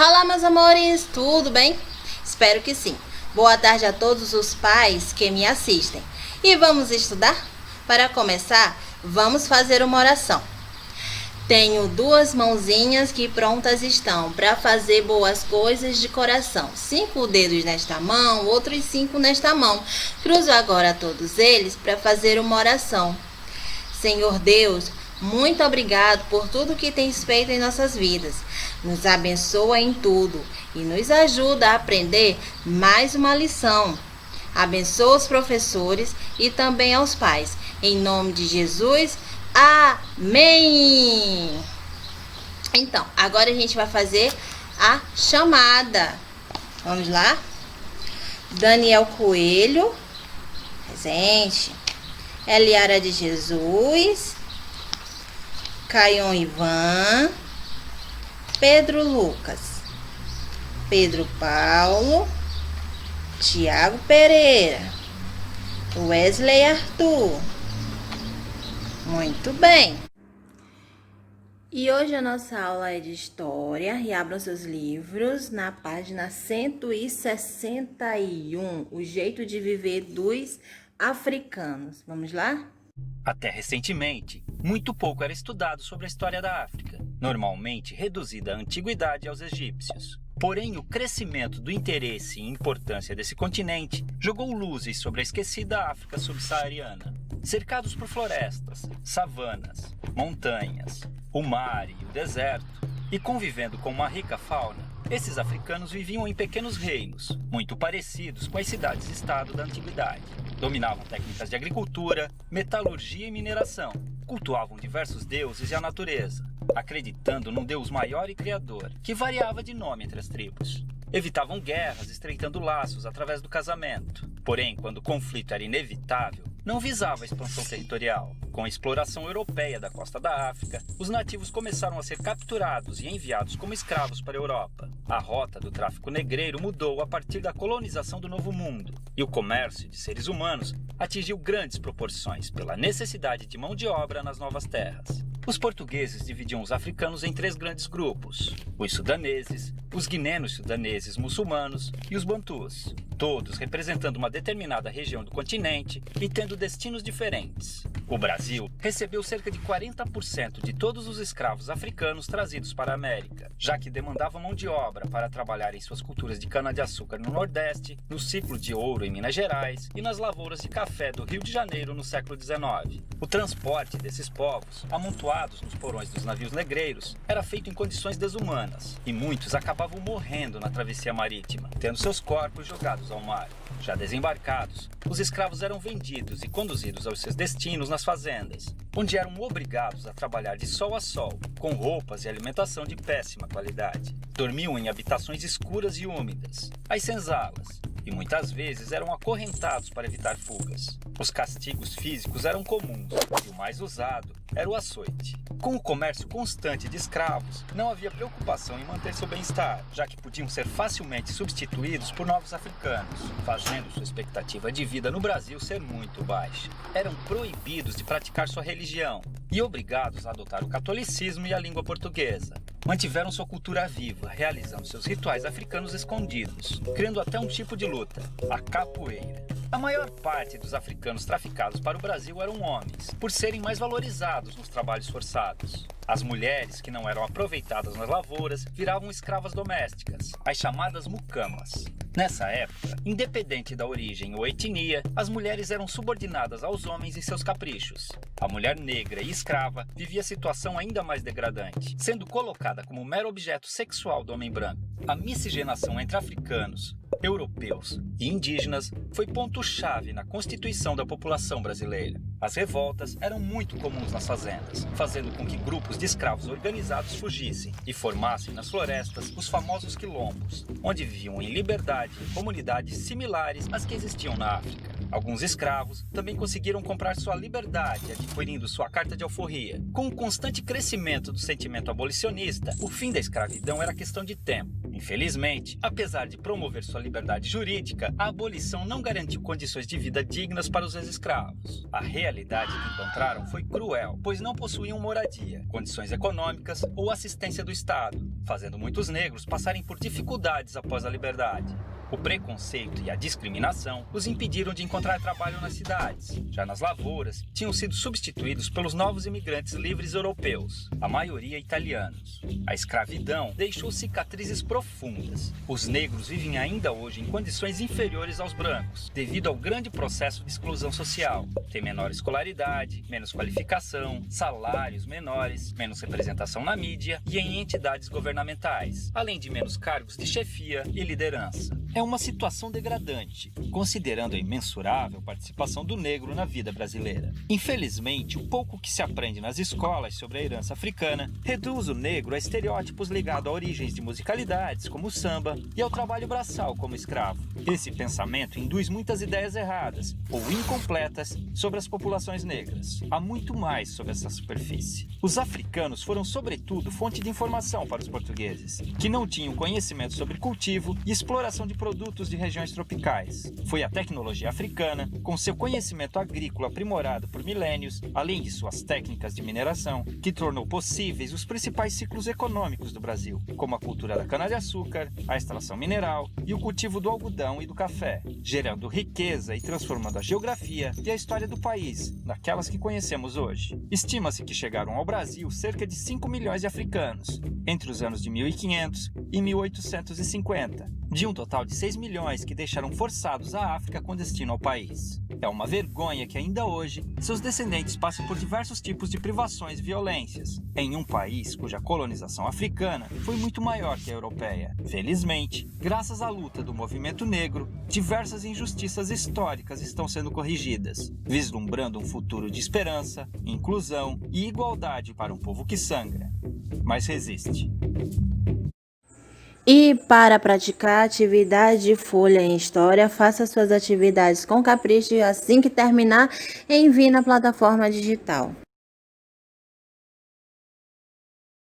Olá, meus amores, tudo bem? Espero que sim. Boa tarde a todos os pais que me assistem. E vamos estudar? Para começar, vamos fazer uma oração. Tenho duas mãozinhas que prontas estão para fazer boas coisas de coração. 5 dedos nesta mão, outros 5 nesta mão. Cruzo agora todos eles para fazer uma oração. Senhor Deus, muito obrigado por tudo que tens feito em nossas vidas. Nos abençoa em tudo e nos ajuda a aprender mais uma lição. Abençoa os professores e também aos pais. Em nome de Jesus, amém! Então, agora a gente vai fazer a chamada. Vamos lá? Daniel Coelho, presente. Eliara de Jesus. Caion Ivan. Pedro Lucas. Pedro Paulo. Tiago Pereira. Wesley Arthur. Muito bem. E hoje a nossa aula é de história. E abram seus livros na página 161. O jeito de viver dos africanos. Vamos lá? Até recentemente, muito pouco era estudado sobre a história da África, normalmente reduzida à antiguidade aos egípcios. Porém, o crescimento do interesse e importância desse continente jogou luzes sobre a esquecida África subsaariana. Cercados por florestas, savanas, montanhas, o mar e o deserto, e convivendo com uma rica fauna, esses africanos viviam em pequenos reinos, muito parecidos com as cidades-estado da antiguidade. Dominavam técnicas de agricultura, metalurgia e mineração. Cultuavam diversos deuses e a natureza, acreditando num Deus maior e criador, que variava de nome entre as tribos. Evitavam guerras, estreitando laços através do casamento. Porém, quando o conflito era inevitável, não visava a expansão territorial. Com a exploração europeia da costa da África, os nativos começaram a ser capturados e enviados como escravos para a Europa. A rota do tráfico negreiro mudou a partir da colonização do Novo Mundo, e o comércio de seres humanos atingiu grandes proporções pela necessidade de mão de obra nas novas terras. Os portugueses dividiam os africanos em 3 grandes grupos: os sudaneses, os guinenos sudaneses muçulmanos e os bantus, todos representando uma determinada região do continente e tendo destinos diferentes. O Brasil recebeu cerca de 40% de todos os escravos africanos trazidos para a América, já que demandavam mão de obra para trabalhar em suas culturas de cana-de-açúcar no Nordeste, no ciclo de ouro em Minas Gerais e nas lavouras de café do Rio de Janeiro no século XIX. O transporte desses povos, amontoados nos porões dos navios negreiros, era feito em condições desumanas, e muitos acabavam morrendo na travessia marítima, tendo seus corpos jogados ao mar. Já desembarcados, os escravos eram vendidos e conduzidos aos seus destinos nas fazendas, onde eram obrigados a trabalhar de sol a sol, com roupas e alimentação de péssima qualidade. Dormiam em habitações escuras e úmidas, as senzalas, e muitas vezes eram acorrentados para evitar fugas. Os castigos físicos eram comuns, e o mais usado era o açoite. Com o comércio constante de escravos, não havia preocupação em manter seu bem-estar, já que podiam ser facilmente substituídos por novos africanos, fazendo sua expectativa de vida no Brasil ser muito baixa. Eram proibidos de praticar sua religião e obrigados a adotar o catolicismo e a língua portuguesa. Mantiveram sua cultura viva, realizando seus rituais africanos escondidos, criando até um tipo de luta, a capoeira. A maior parte dos africanos traficados para o Brasil eram homens, por serem mais valorizados nos trabalhos forçados. As mulheres, que não eram aproveitadas nas lavouras, viravam escravas domésticas, as chamadas mucamas. Nessa época, independente da origem ou etnia, as mulheres eram subordinadas aos homens em seus caprichos. A mulher negra e escrava vivia a situação ainda mais degradante, sendo colocada como mero objeto sexual do homem branco. A miscigenação entre africanos, europeus e indígenas foi ponto-chave na constituição da população brasileira. As revoltas eram muito comuns nas fazendas, fazendo com que grupos de escravos organizados fugissem e formassem nas florestas os famosos quilombos, onde viviam em liberdade em comunidades similares às que existiam na África. Alguns escravos também conseguiram comprar sua liberdade adquirindo sua carta de alforria. Com o constante crescimento do sentimento abolicionista, o fim da escravidão era questão de tempo. Infelizmente, apesar de promover sua liberdade jurídica, a abolição não garantiu condições de vida dignas para os ex-escravos. A realidade que encontraram foi cruel, pois não possuíam moradia, condições econômicas ou assistência do Estado, fazendo muitos negros passarem por dificuldades após a liberdade. O preconceito e a discriminação os impediram de encontrar trabalho nas cidades. Já nas lavouras, tinham sido substituídos pelos novos imigrantes livres europeus, a maioria italianos. A escravidão deixou cicatrizes profundas. Os negros vivem ainda hoje em condições inferiores aos brancos, devido ao grande processo de exclusão social. Tem menor escolaridade, menos qualificação, salários menores, menos representação na mídia e em entidades governamentais, além de menos cargos de chefia e liderança. É uma situação degradante, considerando a imensurável participação do negro na vida brasileira. Infelizmente, o pouco que se aprende nas escolas sobre a herança africana reduz o negro a estereótipos ligados a origens de musicalidades, como o samba, e ao trabalho braçal como escravo. Esse pensamento induz muitas ideias erradas ou incompletas sobre as populações negras. Há muito mais sobre essa superfície. Os africanos foram, sobretudo, fonte de informação para os portugueses, que não tinham conhecimento sobre cultivo e exploração de produtos de regiões tropicais. Foi a tecnologia africana, com seu conhecimento agrícola aprimorado por milênios, além de suas técnicas de mineração, que tornou possíveis os principais ciclos econômicos do Brasil, como a cultura da cana-de-açúcar, a extração mineral e o cultivo do algodão e do café, gerando riqueza e transformando a geografia e a história do país, naquelas que conhecemos hoje. Estima-se que chegaram ao Brasil cerca de 5 milhões de africanos, entre os anos de 1500 e 1850, de um total de 6 milhões que deixaram forçados a África com destino ao país. É uma vergonha que ainda hoje seus descendentes passem por diversos tipos de privações e violências, em um país cuja colonização africana foi muito maior que a europeia. Felizmente, graças à luta do movimento negro, diversas injustiças históricas estão sendo corrigidas, vislumbrando um futuro de esperança, inclusão e igualdade para um povo que sangra, mas resiste. E para praticar atividade de folha em história, faça suas atividades com capricho e assim que terminar, envie na plataforma digital.